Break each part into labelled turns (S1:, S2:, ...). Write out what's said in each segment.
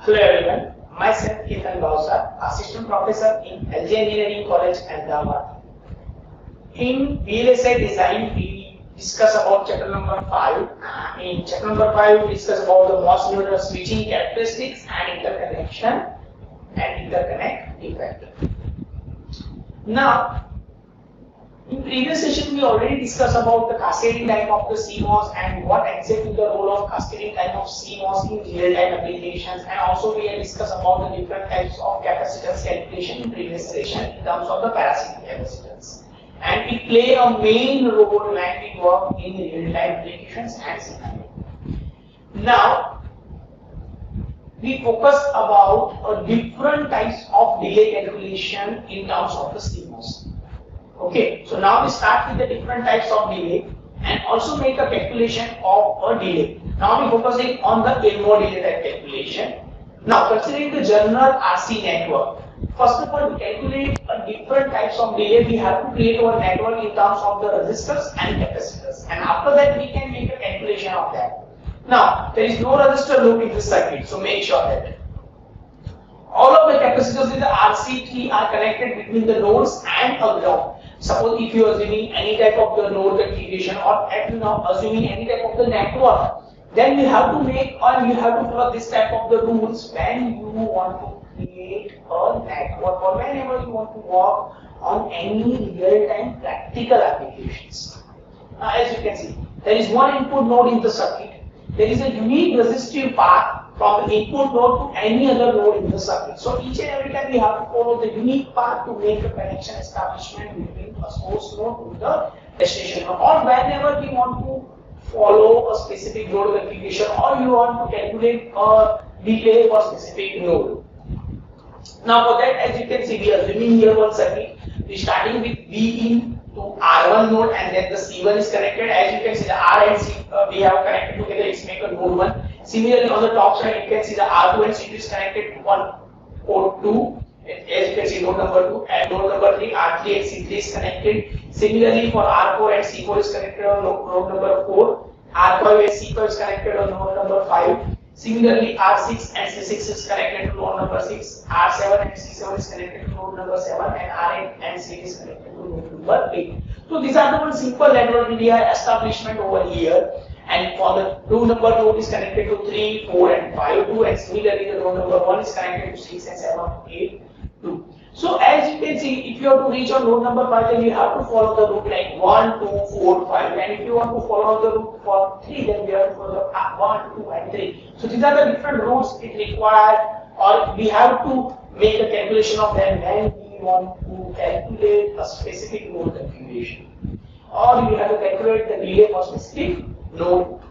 S1: Hello everyone, myself Ketan Bhavsar, Assistant Professor in LJ Engineering College, Ahmedabad. In VLSI design, we discuss about chapter number 5. In chapter number 5, we discuss about the MOS switching characteristics and interconnection and interconnect defect. Now, in previous session, we already discussed about the cascading time of the CMOS and what exactly the role of cascading time of CMOS in real-time applications, and also we have discussed about the different types of capacitance calculation in previous session in terms of the parasitic capacitance. And it play a main role when we work in real-time applications and scenario. Now, we focus about different types of delay calculation in terms of the CMOS. Okay, so now we start with the different types of delay and also make a calculation of a delay. Now we focusing on the Elmore delay type calculation. Now considering the general RC network, first of all to calculate a different types of delay, we have to create our network in terms of the resistors and capacitors, and after that we can make a calculation of that. Now there is no resistor loop in this circuit, so make sure that all of the capacitors in the RC3 are connected between the nodes and a ground. Suppose if you are assuming any type of the node configuration or assuming any type of the network, then you have to make or you have to follow this type of the rules when you want to create a network or whenever you want to work on any real-time practical applications. Now as you can see, there is one input node in the circuit. There is a unique resistive path from the input node to any other node in the circuit. So each and every time we have to follow the unique path to make a connection establishment between a source node to the destination node. Or whenever we want to follow a specific node configuration or you want to calculate a delay for a specific node. Now for that, as you can see, we are assuming here one circuit. We starting with V in to R1 node and then the C1 is connected. As you can see, the R and C we have connected together, it's make a node 1. Similarly, on the top side, you can see the R2 and C2 is connected to one port 2. As you can see, node number 2 and node number 3, R3 and C3 is connected. Similarly, for R4 and C4 is connected on node number 4. R5 and C5 is connected on node number 5. Similarly, R6 and C6 is connected to node number 6. R7 and C7 is connected to node number 7, and R8 and C8 is connected to node number 8. So these are the one simple network delay establishment over here. And for the node is connected to 3, 4 and 5, 2, and similarly the node number 1 is connected to 6 and 7, 8, 2. So as you can see, if you have to reach on node number 5, then you have to follow the route like 1, 2, 4, 5. And if you want to follow the route for 3, then we have to follow 1, 2 and 3. So these are the different routes it required, or we have to make a calculation of them when we want to calculate a specific node configuration. Or we have to calculate the delay for specific node.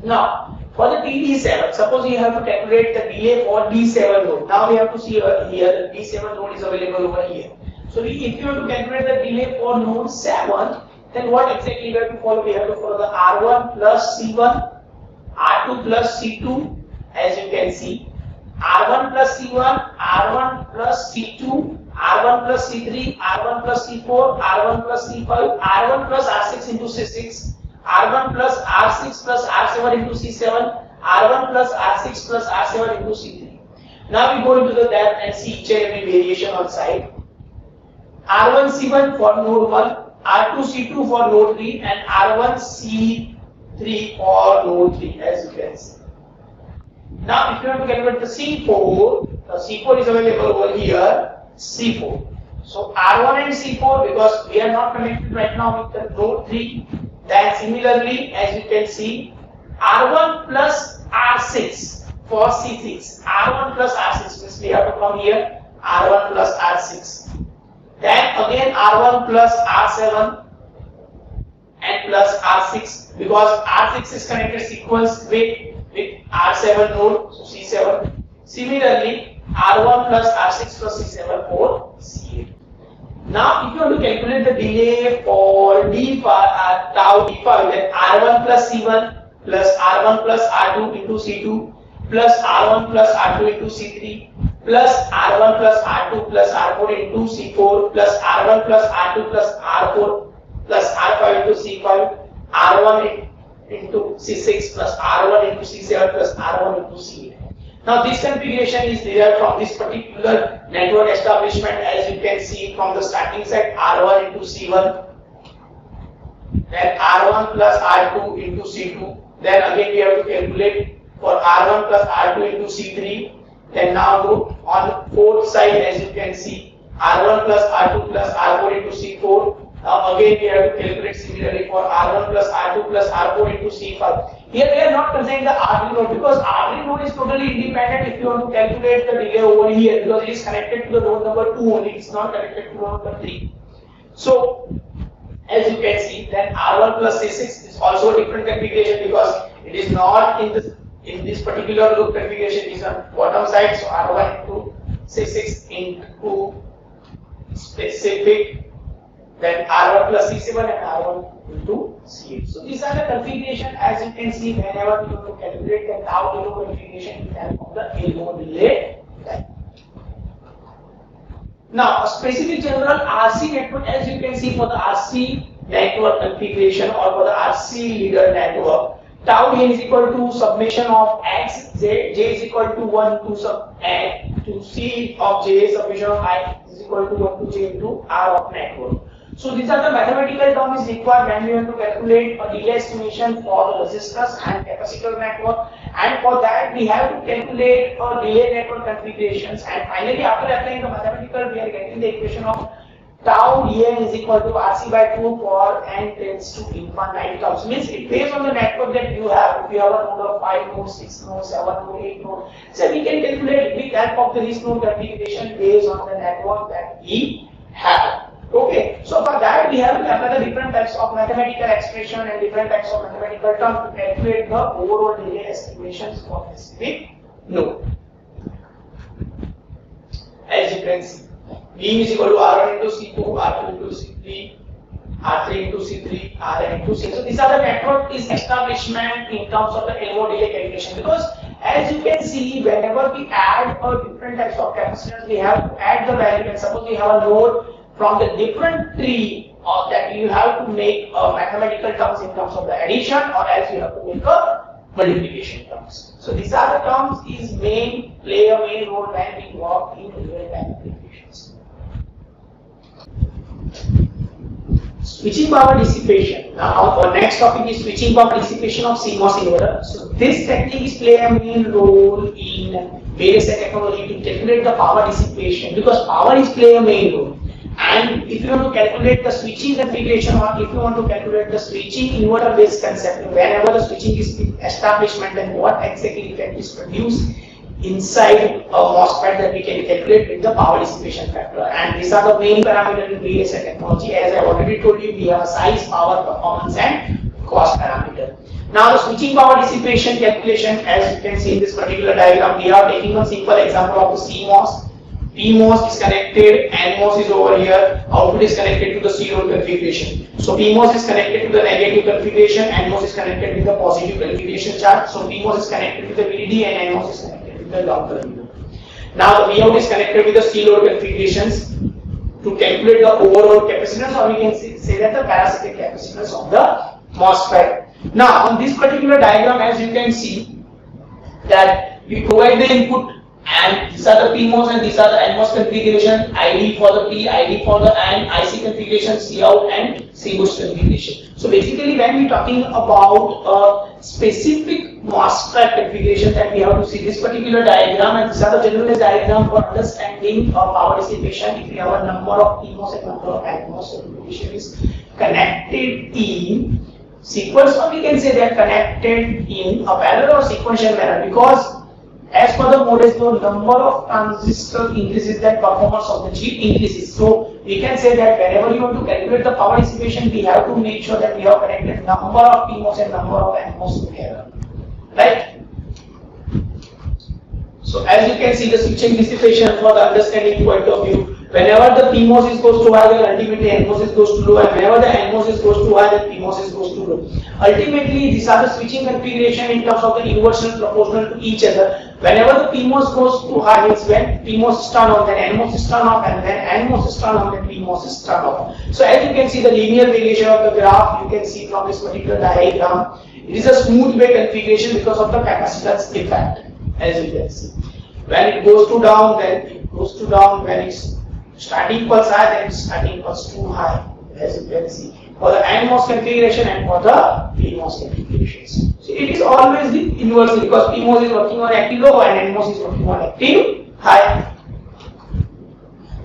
S1: Now, for the TD7, suppose you have to calculate the delay for D7 node. Now we have to see here the D7 node is available over here. So if you have to calculate the delay for node 7, then what exactly we have to follow? We have to follow the R1 plus C1, R2 plus C2, as you can see, R1 plus C1, R1 plus C2, R1 plus C3, R1 plus C4, R1 plus C5, R1 plus R6 into C6, R1 plus R6 plus R7 into C7, R1 plus R6 plus R7 into C3. Now we go into the depth and see each and every variation on site. R1 C1 for node 1, R2 C2 for node 3, and R1 C3 for node 3, as you can see. Now if you want to calculate the C4, the C4 is available over here, C4. So R1 and C4, because we are not connected right now with the node 3, then similarly, as you can see, R1 plus R6 for C6. R1 plus R6 means we have to come here, R1 plus R6. Then again R1 plus R7 and plus R6, because R6 is connected sequence with R7 node, so C7. Similarly, R1 plus R6 plus C7 for C8. Now, if you want to calculate the delay for tau D5, then R1 plus C1 plus R1 plus R2 into C2 plus R1 plus R2 into C3 plus R1 plus R2 plus R4 into C4 plus R1 plus R2 plus R4 plus R5 into C5, R1 into C6 plus R1 into C7 plus R1 into C8. Now this configuration is derived from this particular network establishment, as you can see from the starting set, R1 into C1, then R1 plus R2 into C2, then again we have to calculate for R1 plus R2 into C3, then now go on fourth side, as you can see, R1 plus R2 plus R4 into C4. Now again we have to calculate similarly for R1 plus R2 plus R4 into C5. Here we are not considering the R3 node because R3 node is totally independent if you want to calculate the delay over here, because it is connected to the node number 2 only, it is not connected to node number 3. So as you can see, then R1 plus C6 is also a different configuration because it is not in this particular loop configuration, it is on bottom side. So R1 into C6 into specific, then R1 plus C7 and R1 into C8. So these are the configuration, as you can see, whenever you want to calculate the tau delay configuration in terms of the elbow delay time. Now, a specific general RC network, as you can see for the RC network configuration or for the RC leader network, tau d is equal to summation of x, j is equal to 1 to sub n to c of j, summation of I is equal to 1 to j into R of network. So these are the mathematical terms required when we want to calculate a delay estimation for the resistors and capacitor network, and for that we have to calculate a delay network configurations, and finally after applying the mathematical we are getting the equation of tau dn is equal to RC by 2 for n tends to infinite terms. Means it based on the network that you have. If you have a node of 5 nodes, 6 nodes, 7 nodes, 8 nodes, so we can calculate with help of this node configuration based on the network that we have. Okay, so for that we have to apply the different types of mathematical expression and different types of mathematical terms to calculate the overall delay estimations for a specific node. As you can see, V is equal to R1 into C2, R2 into C3, R3 into C3, Rn into C. So these are the network is establishment in terms of the elbow delay calculation, because as you can see, whenever we add different types of capacitors, we have to add the value, and suppose we have a node from the different tree that you have to make mathematical terms in terms of the addition, or else you have to make a multiplication terms. So these are the terms is play a main role when we work in real-time applications. Switching power dissipation. Now our next topic is switching power dissipation of CMOS inverter. So this technique play a main role in various technology to calculate the power dissipation, because power is play a main role. And if you want to calculate the switching configuration, or if you want to calculate the switching inverter based concept, whenever the switching is establishment, then what exactly effect is produced inside a MOSFET that we can calculate with the power dissipation factor. And these are the main parameters in VLSI technology. As I already told you, we have size, power, performance and cost parameter. Now the switching power dissipation calculation, as you can see in this particular diagram, we are taking a simple example of the CMOS. PMOS is connected, NMOS is over here, output is connected to the C-load configuration. So PMOS is connected to the negative configuration, NMOS is connected with the positive configuration chart. So PMOS is connected with the VDD and NMOS is connected with the ground terminal. Now the Vout is connected with the C-load configurations to calculate the overall capacitance, or we can say that the parasitic capacitance of the MOSFET. Now on this particular diagram, as you can see, that we provide the input, and these are the PMOS and these are the NMOS configuration, ID for the P, ID for the N, IC configuration, Cout and CBoost configuration. So basically when we are talking about a specific MOSFET configuration, that we have to see this particular diagram, and these are the generalized diagram for understanding power dissipation. If we have a number of PMOS and number of NMOS configuration is connected in sequence, or we can say they are connected in a parallel or sequential manner, because as per the Moore's law, number of transistors increases, that performance of the chip increases. So we can say that whenever you want to calculate the power dissipation, we have to make sure that we have connected number of PMOS and number of NMOS together, right? So as you can see, the switching dissipation for the understanding point of view, whenever the PMOS is goes to high, then ultimately NMOS is goes to low, and whenever the NMOS is goes to high, then PMOS is goes to low. Ultimately, these are the switching configuration in terms of the inversion proportional to each other. Whenever the PMOS goes to high, means when PMOS is turned on, then NMOS is turned off, and then NMOS is turned on, then PMOS is turned off. So as you can see, the linear variation of the graph, you can see from this particular diagram, it is a smooth way configuration because of the capacitance effect. as you can see. When it goes to down, then it goes to down. When it's starting pulse high, then starting pulse too high, as you can see. For the NMOS configuration and for the PMOS configurations. So it is always the inverse because PMOS is working on active low and NMOS is working on active high.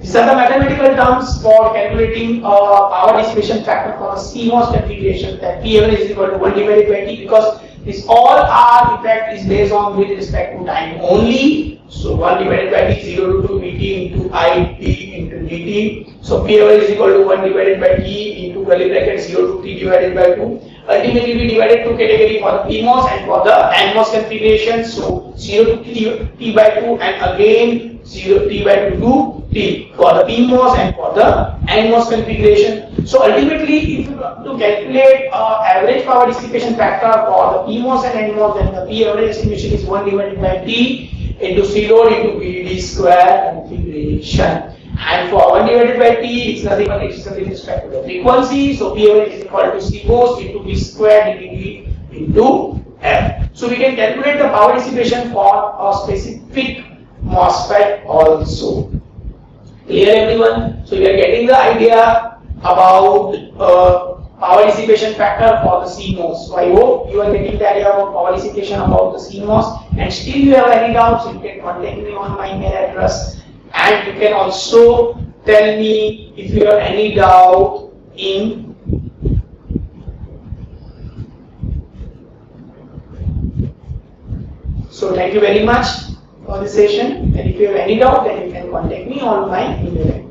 S1: These are the mathematical terms for calculating power dissipation factor for a CMOS configuration, that P average is equal to 1 divided by T, because this all R effect is based on with respect to time only. So 1 divided by T, 0 to 2 Vt into IT into dt. So P average is equal to 1 divided by T into curly bracket 0 to T divided by 2. Ultimately we divided two category for the PMOS and for the NMOS configuration. So 0 to T by 2 and again 0 T by 2 to T for the PMOS and for the NMOS configuration. So ultimately, if you want to calculate average power dissipation factor for the PMOS and NMOS, then the P average estimation is 1 divided by T into C load into VDD square configuration. And for 1 divided by T, it's nothing but it's with respect to the frequency. So P average is equal to C most into V square divided into F. So we can calculate the power dissipation for a specific MOSFET also. Clear everyone? So you are getting the idea about power dissipation factor for the CMOS. So I hope you are getting the idea about power dissipation about the CMOS, and still you have any doubts, you can contact me on my email address, and you can also tell me if you have any doubt in So thank you very much for this session, and if you have any doubt, then you can contact me on my email.